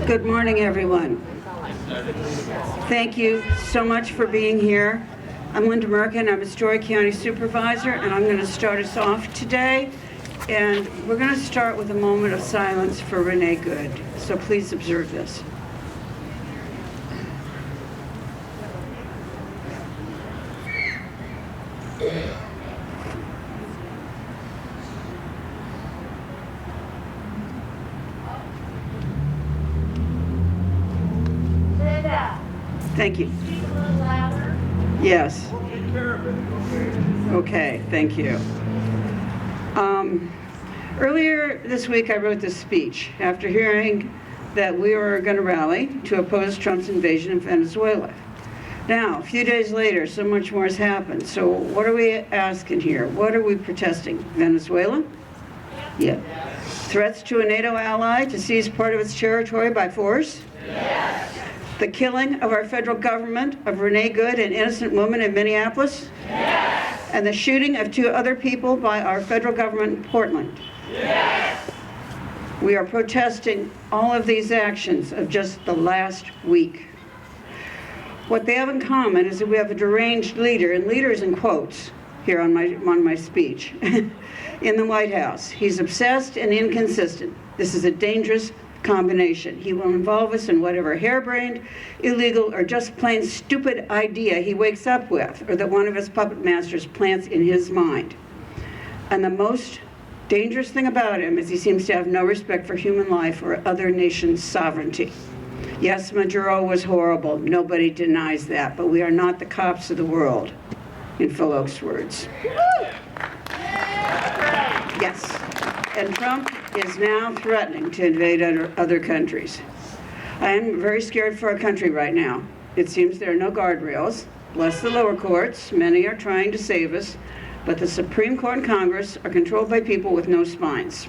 Good morning, everyone. Thank you so much for being here. I'm Linda Murken. I'm a Story County Supervisor, and I'm going to start us off today. And we're going to start with a moment of silence for Renee Good. So please observe this. Thank you. Yes. Okay, thank you. Earlier this week, I wrote this speech after hearing that we were going to rally to oppose Trump's invasion of Venezuela. Now, a few days later, so much more has happened. So what are we asking here? What are we protesting? Venezuela? Yeah. Threats to a NATO ally to seize part of its territory by force? Yes. The killing of our federal government of Renee Good, an innocent woman in Minneapolis? Yes. And the shooting of 2 other people by our federal government in Portland? Yes. We are protesting all of these actions of just the last week. What they have in common is that we have a deranged leader, and leaders in quotes here on my speech, in the White House. He's obsessed and inconsistent. This is a dangerous combination. He will involve us in whatever harebrained, illegal, or just plain stupid idea he wakes up with, or that one of his puppet masters plants in his mind. And the most dangerous thing about him is he seems to have no respect for human life or other nations' sovereignty. Yes, Maduro was horrible. Nobody denies that, but we are not the cops of the world, in Phil Oak's words. Yes. And Trump is now threatening to invade other countries. I am very scared for our country right now. It seems there are no guardrails. Bless the lower courts. Many are trying to save us, but the Supreme Court and Congress are controlled by people with no spines.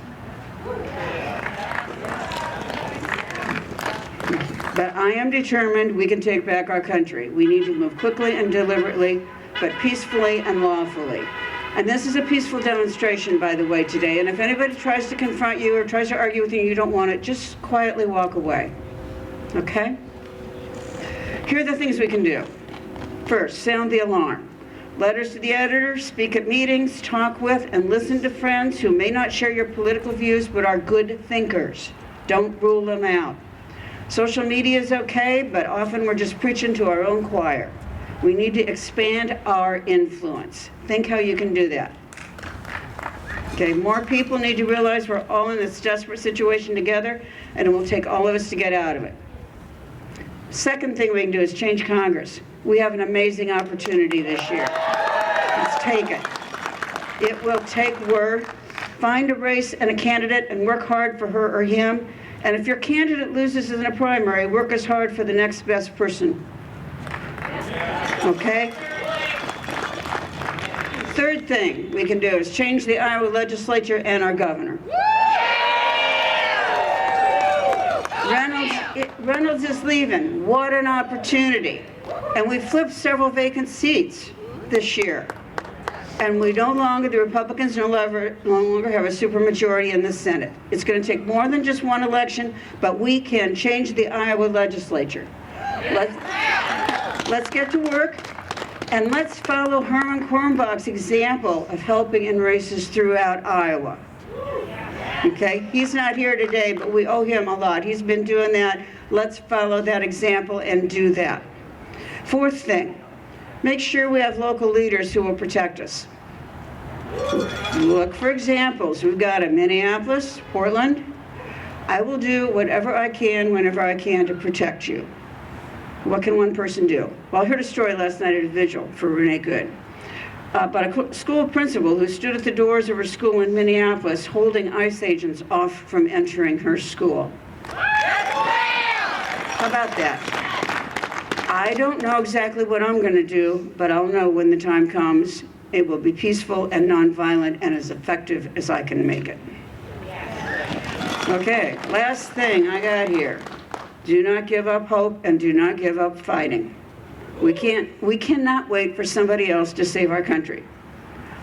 But I am determined we can take back our country. We need to move quickly and deliberately, but peacefully and lawfully. And this is a peaceful demonstration, by the way, today. And if anybody tries to confront you or tries to argue with you and you don't want it, just quietly walk away. Okay? Here are the things we can do. First, sound the alarm. Letters to the editor, speak at meetings, talk with and listen to friends who may not share your political views but are good thinkers. Don't rule them out. Social media is okay, but often we're just preaching to our own choir. We need to expand our influence. Think how you can do that. Okay, more people need to realize we're all in this desperate situation together, and it will take all of us to get out of it. Second thing we can do is change Congress. We have an amazing opportunity this year. Let's take it. It will take work. Find a race and a candidate and work hard for her or him. And if your candidate loses in a primary, work as hard for the next best person. Okay? Third thing we can do is change the Iowa legislature and our governor. Reynolds is leaving. What an opportunity. And we flipped several vacant seats this year. And the Republicans no longer have a supermajority in the Senate. It's going to take more than just one election, but we can change the Iowa legislature. Let's get to work, and let's follow Herman Kornbach's example of helping in races throughout Iowa. Okay, he's not here today, but we owe him a lot. He's been doing that. Let's follow that example and do that. Fourth thing, make sure we have local leaders who will protect us. Look for examples. We've got a Minneapolis, Portland. I will do whatever I can, whenever I can, to protect you. What can one person do? Well, I heard a story last night at a vigil for Renee Good about a school principal who stood at the doors of her school in Minneapolis holding ICE agents off from entering her school. How about that? I don't know exactly what I'm going to do, but I'll know when the time comes. It will be peaceful and nonviolent and as effective as I can make it. Okay, last thing I got here. Do not give up hope and do not give up fighting. We cannot wait for somebody else to save our country.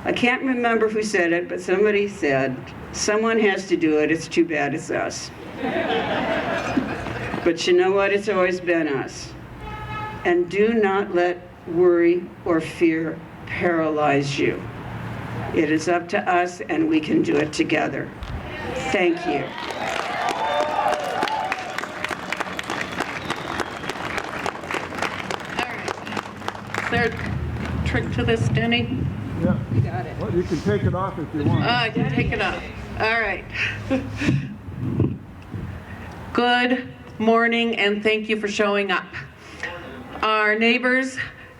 I can't remember who said it, but somebody said, someone has to do it, it's too bad it's us. But you know what? It's always been us. And do not let worry or fear paralyze you. It is up to us, and we can do it together. Thank you. All right. Is there a trick to this, Denny? Yeah. You got it. Well, you can take it off if you want. I can take it off. All right. Good morning, and thank you for showing up. Our neighbors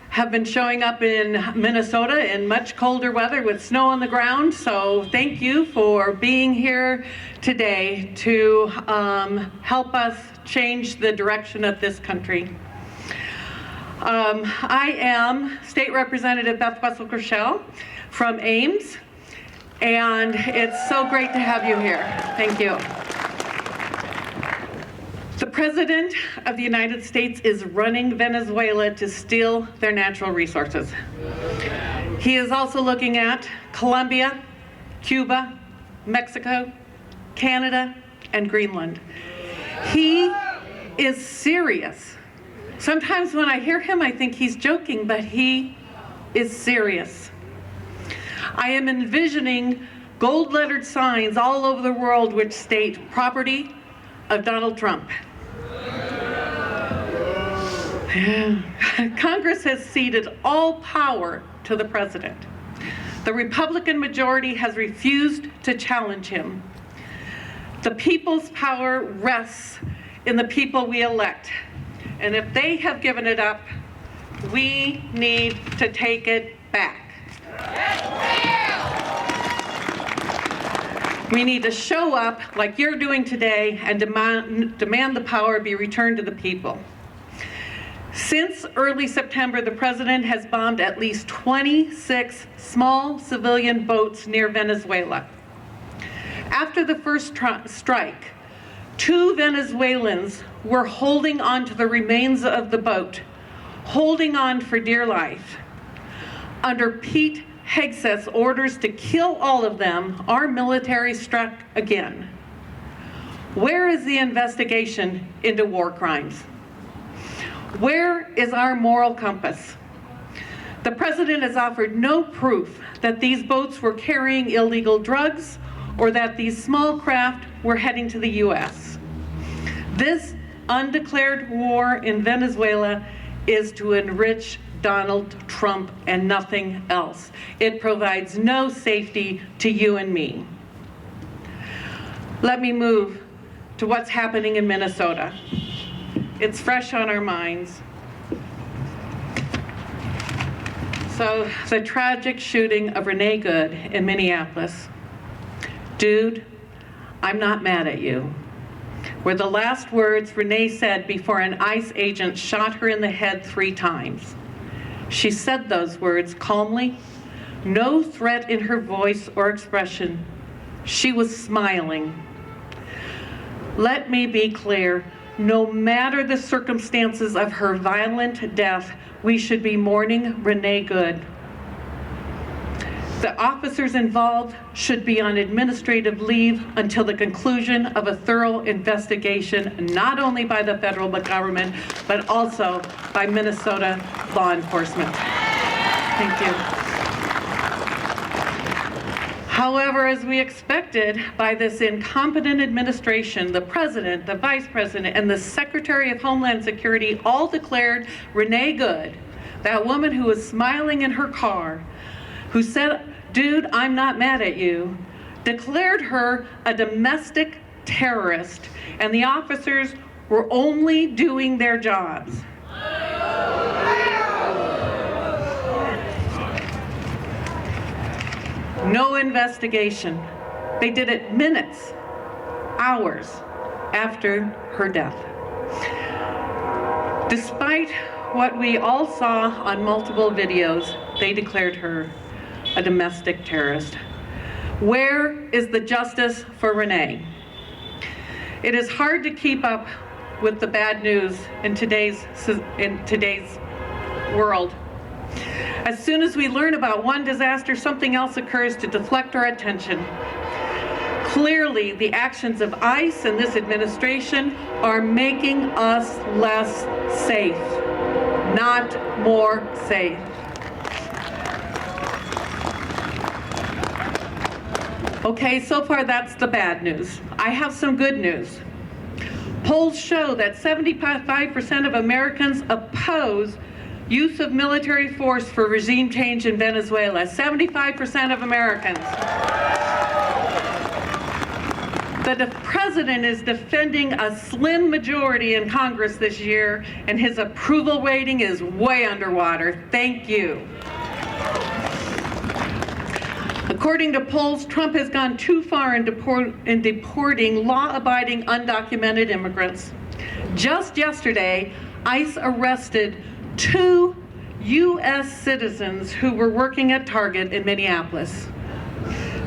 have been showing up in Minnesota in much colder weather with snow on the ground, so thank you for being here today to help us change the direction of this country. I am State Representative Beth Wessel-Kroeschell from Ames, and it's so great to have you here. Thank you. The President of the United States is running Venezuela to steal their natural resources. He is also looking at Colombia, Cuba, Mexico, Canada, and Greenland. He is serious. Sometimes when I hear him, I think he's joking, but he is serious. I am envisioning gold-lettered signs all over the world which state property of Donald Trump. Congress has ceded all power to the president. The Republican majority has refused to challenge him. The people's power rests in the people we elect. And if they have given it up, we need to take it back. We need to show up like you're doing today and demand the power be returned to the people. Since early September, the president has bombed at least 26 small civilian boats near Venezuela. After the first strike, 2 Venezuelans were holding on to the remains of the boat, holding on for dear life. Under Pete Hegseth's orders to kill all of them, our military struck again. Where is the investigation into war crimes? Where is our moral compass? The president has offered no proof that these boats were carrying illegal drugs or that these small craft were heading to the U.S. This undeclared war in Venezuela is to enrich Donald Trump and nothing else. It provides no safety to you and me. Let me move to what's happening in Minnesota. It's fresh on our minds. So, the tragic shooting of Renee Good in Minneapolis. Dude, I'm not mad at you, were the last words Renee said before an ICE agent shot her in the head 3 times. She said those words calmly, no threat in her voice or expression. She was smiling. Let me be clear, no matter the circumstances of her violent death, we should be mourning Renee Good. The officers involved should be on administrative leave until the conclusion of a thorough investigation, not only by the federal government, but also by Minnesota law enforcement. Thank you. However, as we expected by this incompetent administration, the president, the vice president, and the Secretary of Homeland Security all declared Renee Good, that woman who was smiling in her car, who said, dude, I'm not mad at you, declared her a domestic terrorist, and the officers were only doing their jobs. No investigation. They did it minutes, hours after her death. Despite what we all saw on multiple videos, they declared her a domestic terrorist. Where is the justice for Renee? It is hard to keep up with the bad news in today's world. As soon as we learn about one disaster, something else occurs to deflect our attention. Clearly, the actions of ICE and this administration are making us less safe, not more safe. Okay, so far that's the bad news. I have some good news. Polls show that 75% of Americans oppose use of military force for regime change in Venezuela. 75% of Americans. The president is defending a slim majority in Congress this year, and his approval rating is way underwater. Thank you. According to polls, Trump has gone too far in deporting law-abiding undocumented immigrants. Just yesterday, ICE arrested 2 U.S. citizens who were working at Target in Minneapolis.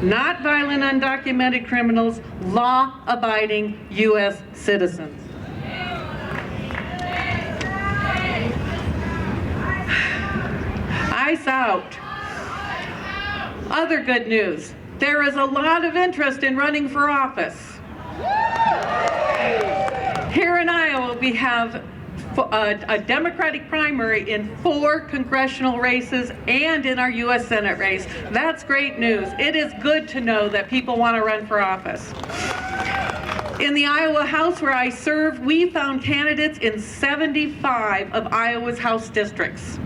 Not violent undocumented criminals, law-abiding U.S. citizens. ICE out. Other good news, there is a lot of interest in running for office. Here in Iowa, we have a Democratic primary in 4 congressional races and in our U.S. Senate race. That's great news. It is good to know that people want to run for office. In the Iowa House where I serve, we found candidates in 75 of Iowa's House districts.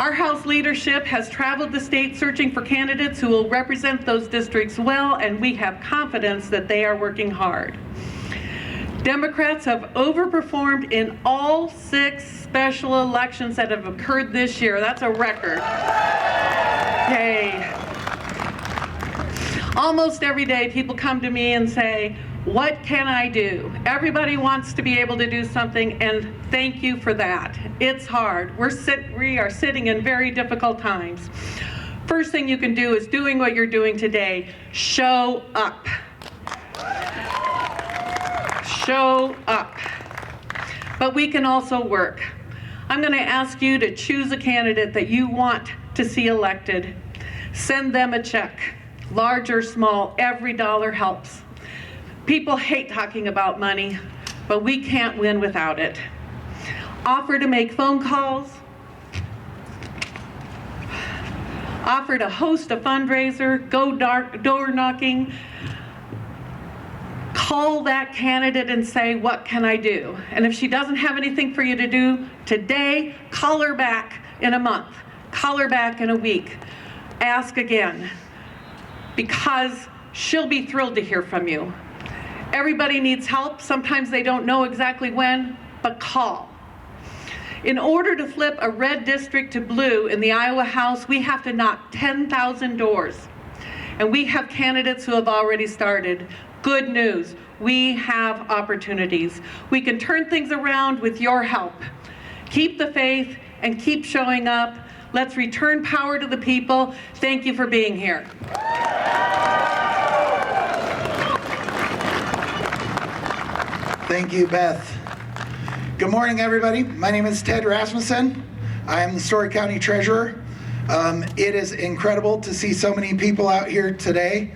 Our House leadership has traveled the state searching for candidates who will represent those districts well, and we have confidence that they are working hard. Democrats have overperformed in all 6 special elections that have occurred this year. That's a record. Yay. Almost every day people come to me and say, what can I do? Everybody wants to be able to do something, and thank you for that. It's hard. We are sitting in very difficult times. First thing you can do is doing what you're doing today. Show up. Show up. But we can also work. I'm going to ask you to choose a candidate that you want to see elected. Send them a check. Large or small, every dollar helps. People hate talking about money, but we can't win without it. Offer to make phone calls. Offer to host a fundraiser, go door knocking. Call that candidate and say, what can I do? And if she doesn't have anything for you to do today, call her back in a month. Call her back in a week. Ask again, because she'll be thrilled to hear from you. Everybody needs help. Sometimes they don't know exactly when, but call. In order to flip a red district to blue in the Iowa House, we have to knock 10,000 doors. And we have candidates who have already started. Good news, we have opportunities. We can turn things around with your help. Keep the faith and keep showing up. Let's return power to the people. Thank you for being here. Thank you, Beth. Good morning, everybody. My name is Ted Rasmusson. I am the Story County Treasurer. It is incredible to see so many people out here today.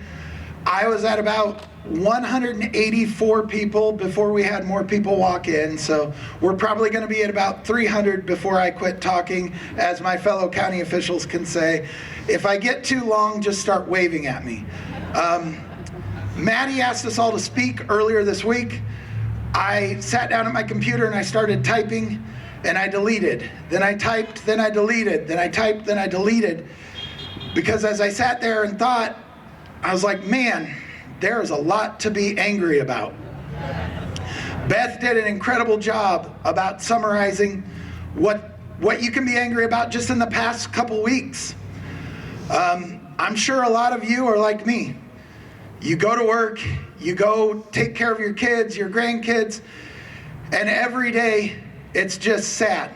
I was at about 184 people before we had more people walk in, so we're probably going to be at about 300 before I quit talking, as my fellow county officials can say. If I get too long, just start waving at me. Maddie asked us all to speak earlier this week. I sat down at my computer and I started typing, and I deleted. Then I typed, then I deleted, then I typed, then I deleted. Because as I sat there and thought, I was like, man, there is a lot to be angry about. Beth did an incredible job about summarizing what you can be angry about just in the past couple weeks. I'm sure a lot of you are like me. You go to work, you go take care of your kids, your grandkids, and every day it's just sad.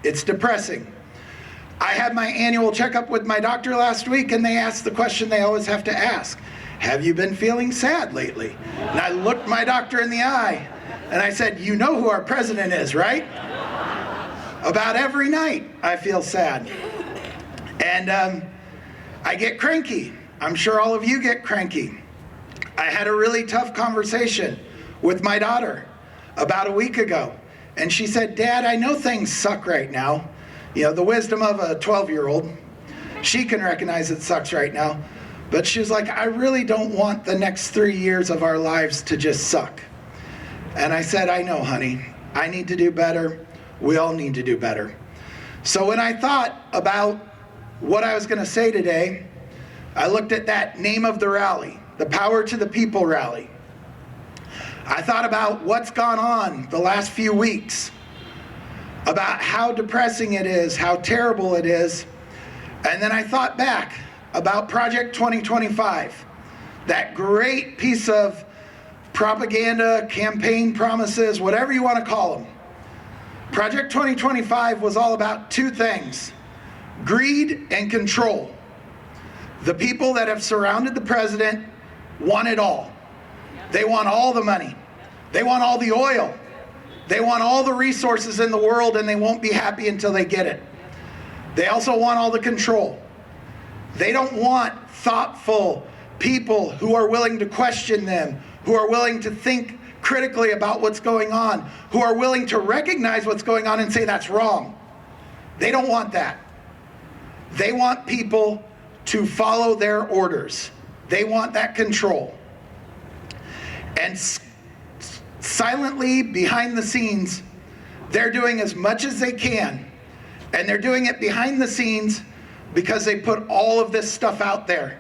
It's depressing. I had my annual checkup with my doctor last week, and they asked the question they always have to ask. Have you been feeling sad lately? And I looked my doctor in the eye, and I said, you know who our president is, right? About every night I feel sad. And I get cranky. I'm sure all of you get cranky. I had a really tough conversation with my daughter about a week ago. And she said, Dad, I know things suck right now. You know, the wisdom of a 12-year-old. She can recognize it sucks right now. But she was like, I really don't want the next 3 years of our lives to just suck. And I said, I know, honey. I need to do better. We all need to do better. So when I thought about what I was going to say today, I looked at that name of the rally, the Power to the People rally. I thought about what's gone on the last few weeks, about how depressing it is, how terrible it is. And then I thought back about Project 2025, that great piece of propaganda, campaign promises, whatever you want to call them. Project 2025 was all about two things: greed and control. The people that have surrounded the president want it all. They want all the money. They want all the oil. They want all the resources in the world, and they won't be happy until they get it. They also want all the control. They don't want thoughtful people who are willing to question them, who are willing to think critically about what's going on, who are willing to recognize what's going on and say that's wrong. They don't want that. They want people to follow their orders. They want that control. And silently, behind the scenes, they're doing as much as they can. And they're doing it behind the scenes because they put all of this stuff out there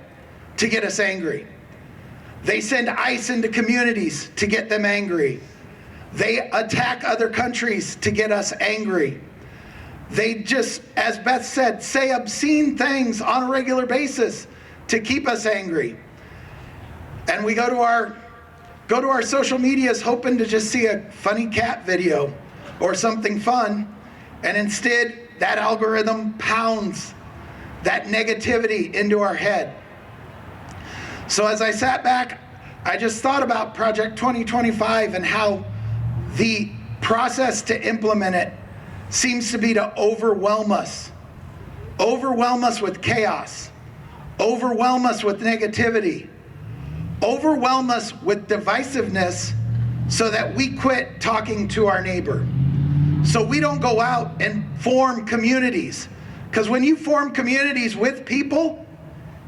to get us angry. They send ICE into communities to get them angry. They attack other countries to get us angry. They just, as Beth said, say obscene things on a regular basis to keep us angry. And we go to our social medias hoping to just see a funny cat video or something fun, and instead that algorithm pounds that negativity into our head. So as I sat back, I just thought about Project 2025 and how the process to implement it seems to be to overwhelm us with chaos, overwhelm us with negativity, overwhelm us with divisiveness so that we quit talking to our neighbor. So we don't go out and form communities. Because when you form communities with people,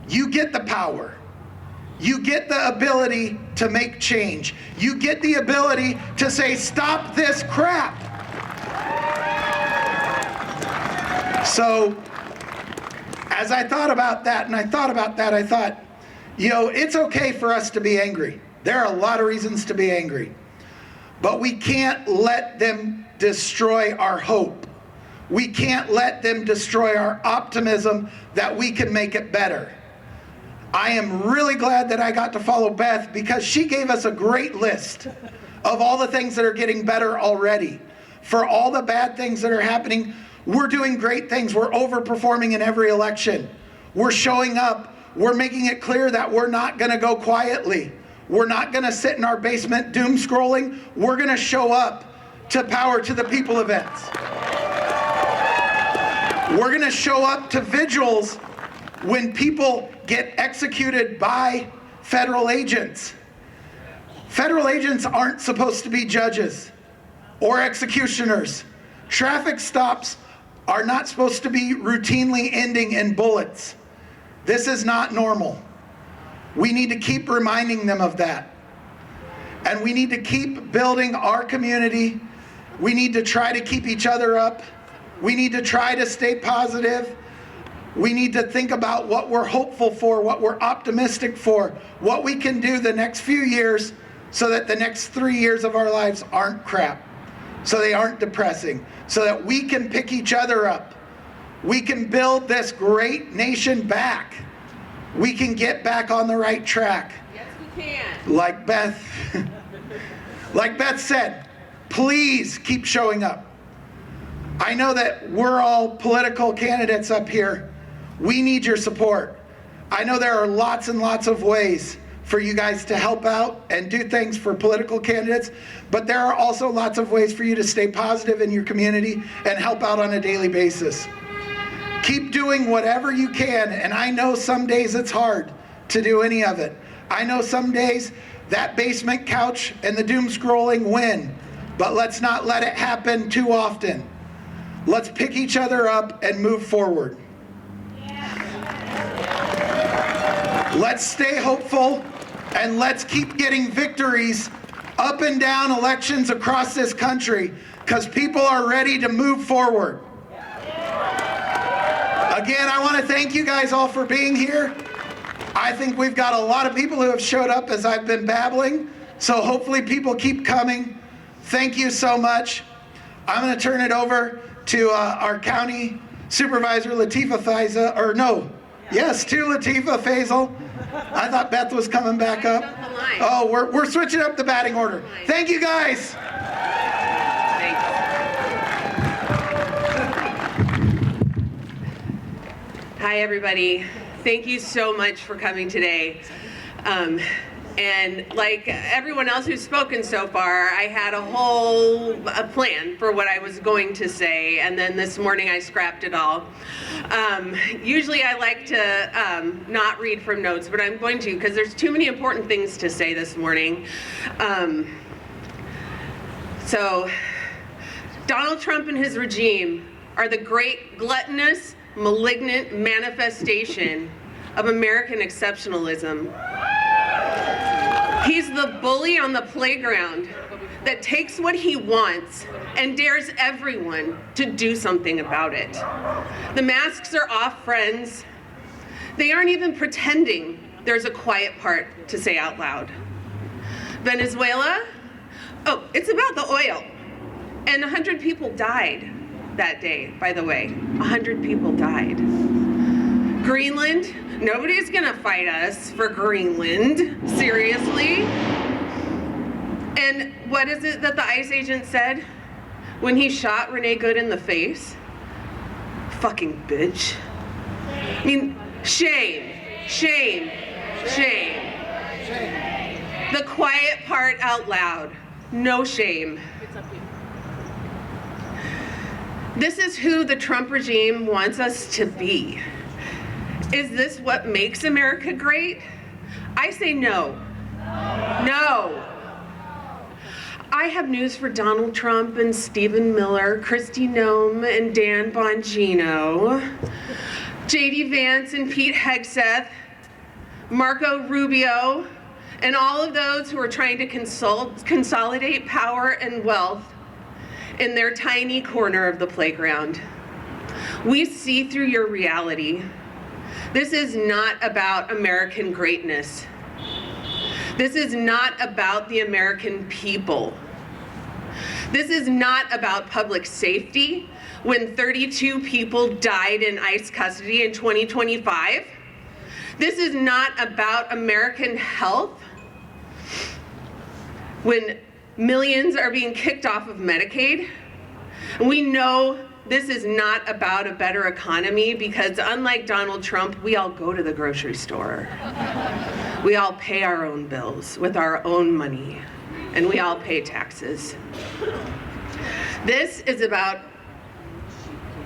you get the power. You get the ability to make change. You get the ability to say, stop this crap. So as I thought about that, I thought, you know, it's okay for us to be angry. There are a lot of reasons to be angry. But we can't let them destroy our hope. We can't let them destroy our optimism that we can make it better. I am really glad that I got to follow Beth because she gave us a great list of all the things that are getting better already. For all the bad things that are happening, we're doing great things. We're overperforming in every election. We're showing up. We're making it clear that we're not going to go quietly. We're not going to sit in our basement doom scrolling. We're going to show up to Power to the People events. We're going to show up to vigils when people get executed by federal agents. Federal agents aren't supposed to be judges or executioners. Traffic stops are not supposed to be routinely ending in bullets. This is not normal. We need to keep reminding them of that. And we need to keep building our community. We need to try to keep each other up. We need to try to stay positive. We need to think about what we're hopeful for, what we're optimistic for, what we can do the next few years so that the next 3 years of our lives aren't crap, so they aren't depressing, so that we can pick each other up. We can build this great nation back. We can get back on the right track. Yes, we can. Like Beth said, please keep showing up. I know that we're all political candidates up here. We need your support. I know there are lots and lots of ways for you guys to help out and do things for political candidates, but there are also lots of ways for you to stay positive in your community and help out on a daily basis. Keep doing whatever you can, and I know some days it's hard to do any of it. I know some days that basement couch and the doom scrolling win, but let's not let it happen too often. Let's pick each other up and move forward. Let's stay hopeful, and let's keep getting victories up and down elections across this country, because people are ready to move forward. Again, I want to thank you guys all for being here. I think we've got a lot of people who have showed up as I've been babbling, so hopefully people keep coming. Thank you so much. I'm going to turn it over to our County Supervisor Latifah Faisal, or no, yes, to Latifah Faisal. I thought Beth was coming back up. Oh, we're switching up the batting order. Thank you guys. Hi, everybody. Thank you so much for coming today. And like everyone else who's spoken so far, I had a plan for what I was going to say, and then this morning I scrapped it all. Usually I like to not read from notes, but I'm going to because there's too many important things to say this morning. So, Donald Trump and his regime are the great gluttonous, malignant manifestation of American exceptionalism. He's the bully on the playground that takes what he wants and dares everyone to do something about it. The masks are off, friends. They aren't even pretending there's a quiet part to say out loud. Venezuela? Oh, it's about the oil. And 100 people died that day, by the way. 100 people died. Greenland? Nobody's gonna fight us for Greenland, seriously. And what is it that the ICE agent said when he shot Renee Good in the face? Fucking bitch. I mean, shame, shame, shame. The quiet part out loud, no shame. This is who the Trump regime wants us to be. Is this what makes America great? I say no. No. I have news for Donald Trump and Stephen Miller, Kristi Noem and Dan Bongino, J.D. Vance and Pete Hegseth, Marco Rubio, and all of those who are trying to consolidate power and wealth in their tiny corner of the playground. We see through your reality. This is not about American greatness. This is not about the American people. This is not about public safety when 32 people died in ICE custody in 2025. This is not about American health when millions are being kicked off of Medicaid. We know this is not about a better economy because unlike Donald Trump, we all go to the grocery store. We all pay our own bills with our own money, and we all pay taxes. This is about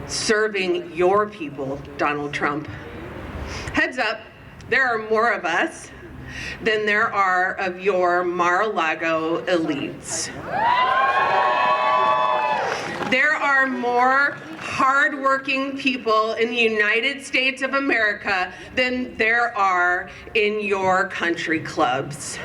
serving your people, Donald Trump. Heads up, there are more of us than there are of your Mar-a-Lago elites. There are more hardworking people in the United States of America than there are in your country clubs.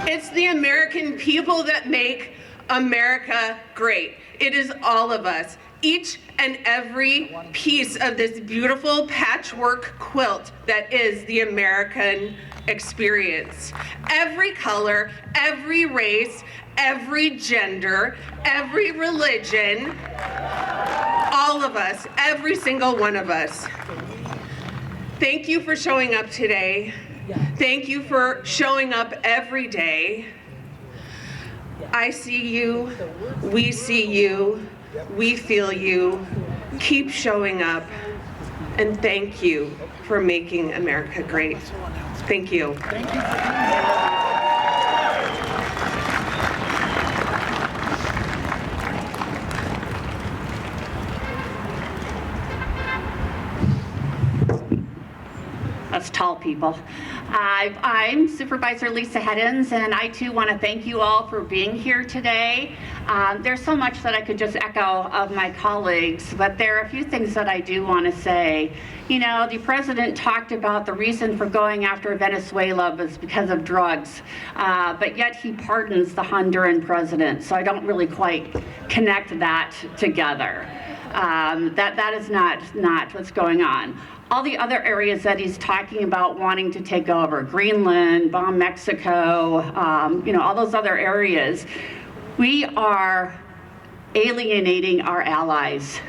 It's the American people that make America great. It is all of us. Each and every piece of this beautiful patchwork quilt that is the American experience. Every color, every race, every gender, every religion, all of us, every single one of us. Thank you for showing up today. Thank you for showing up every day. I see you, we see you, we feel you. Keep showing up, and thank you for making America great. Thank you. Thank you for coming here. us tall people. I'm Supervisor Lisa Heddens, and I too want to thank you all for being here today. There's so much that I could just echo of my colleagues, but there are a few things that I do want to say. You know, the president talked about the reason for going after Venezuela was because of drugs, but yet he pardons the Honduran president, so I don't really quite connect that together. That is not what's going on. All the other areas that he's talking about wanting to take over, Greenland, bomb Mexico, all those other areas, we are alienating our allies.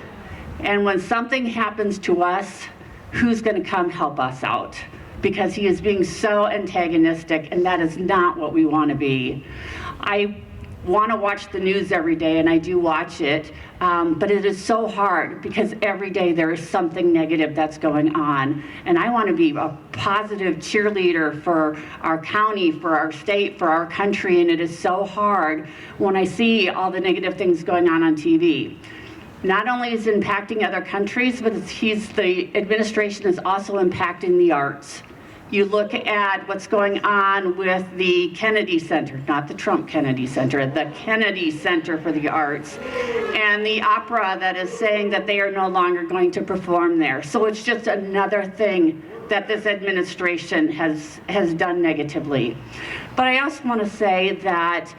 And when something happens to us, who's going to come help us out? Because he is being so antagonistic, and that is not what we want to be. I want to watch the news every day, and I do watch it, but it is so hard because every day there is something negative that's going on. And I want to be a positive cheerleader for our county, for our state, for our country, and it is so hard when I see all the negative things going on TV. Not only is it impacting other countries, but the administration is also impacting the arts. You look at what's going on with the Kennedy Center, not the Trump Kennedy Center, the Kennedy Center for the Arts, and the opera that is saying that they are no longer going to perform there. So it's just another thing that this administration has done negatively. But I also want to say that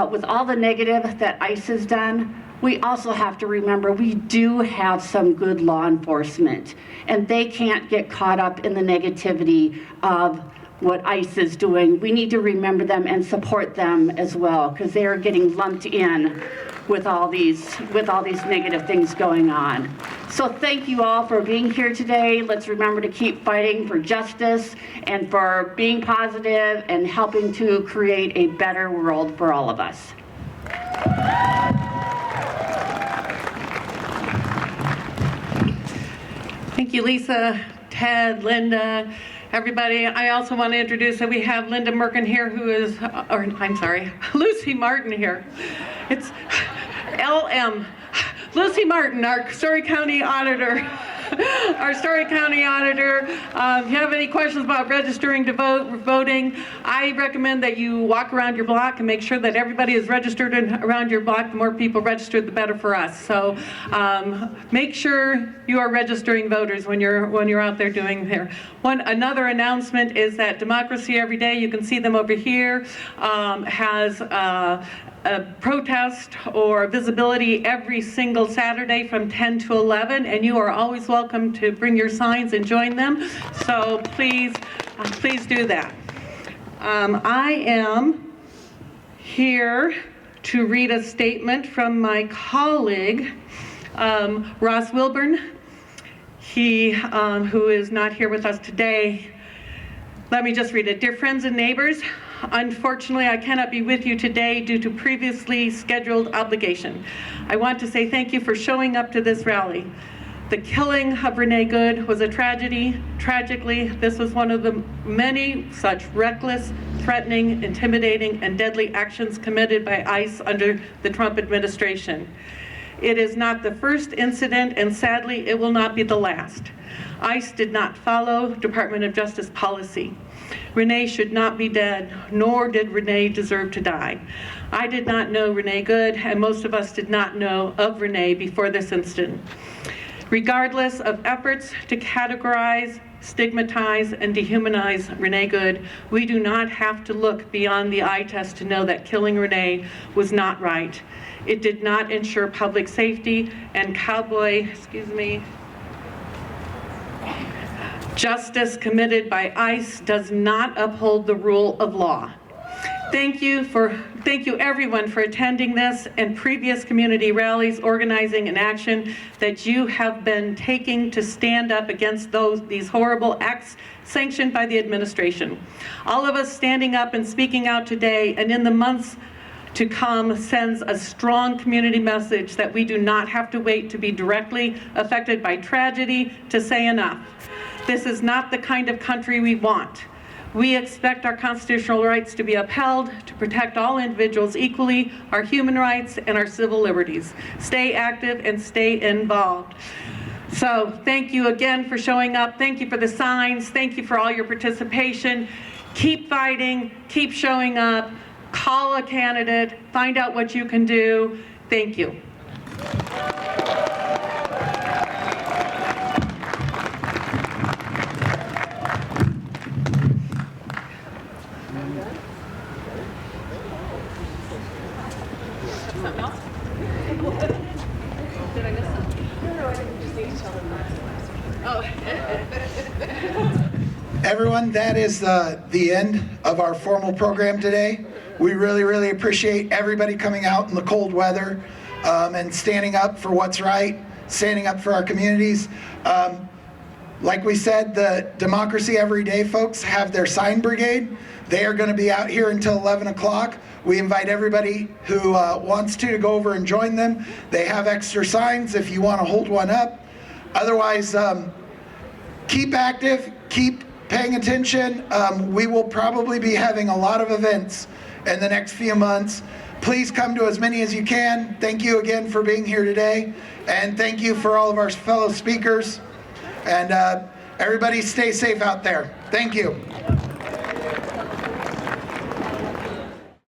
with all the negative that ICE has done, we also have to remember we do have some good law enforcement, and they can't get caught up in the negativity of what ICE is doing. We need to remember them and support them as well, because they are getting lumped in with all these negative things going on. So thank you all for being here today. Let's remember to keep fighting for justice and for being positive and helping to create a better world for all of us. Thank you, Lisa, Ted, Linda, everybody. I also want to introduce that we have Linda Murken here, Lucy Martin here. It's LM. Lucy Martin, our Story County Auditor. Our Story County Auditor. If you have any questions about registering to voting, I recommend that you walk around your block and make sure that everybody is registered around your block. The more people registered, the better for us. So make sure you are registering voters when you're out there doing there. Another announcement is that Democracy Every Day, you can see them over here, has a protest or visibility every single Saturday from 10 to 11, and you are always welcome to bring your signs and join them. So please do that. I am here to read a statement from my colleague, Ross Wilburn. He, who is not here with us today. Let me just read it. Dear friends and neighbors, unfortunately, I cannot be with you today due to previously scheduled obligation. I want to say thank you for showing up to this rally. The killing of Renee Good was a tragedy. Tragically, this was one of the many such reckless, threatening, intimidating, and deadly actions committed by ICE under the Trump administration. It is not the first incident, and sadly, it will not be the last. ICE did not follow Department of Justice policy. Renee should not be dead, nor did Renee deserve to die. I did not know Renee Good, and most of us did not know of Renee before this incident. Regardless of efforts to categorize, stigmatize, and dehumanize Renee Good, we do not have to look beyond the eye test to know that killing Renee was not right. It did not ensure public safety, and justice committed by ICE does not uphold the rule of law. Thank you everyone for attending this and previous community rallies, organizing and action that you have been taking to stand up against these horrible acts sanctioned by the administration. All of us standing up and speaking out today and in the months to come sends a strong community message that we do not have to wait to be directly affected by tragedy to say enough. This is not the kind of country we want. We expect our constitutional rights to be upheld, to protect all individuals equally, our human rights and our civil liberties. Stay active and stay involved. So thank you again for showing up. Thank you for the signs. Thank you for all your participation. Keep fighting, keep showing up, call a candidate, find out what you can do. Thank you. Everyone, that is the end of our formal program today. We really, really appreciate everybody coming out in the cold weather and standing up for what's right, standing up for our communities. Like we said, the Democracy Every Day folks have their sign brigade. They are going to be out here until 11 o'clock. We invite everybody who wants to go over and join them. They have extra signs if you want to hold one up. Otherwise, keep active, keep paying attention. We will probably be having a lot of events in the next few months. Please come to as many as you can. Thank you again for being here today. And thank you for all of our fellow speakers. And everybody stay safe out there. Thank you.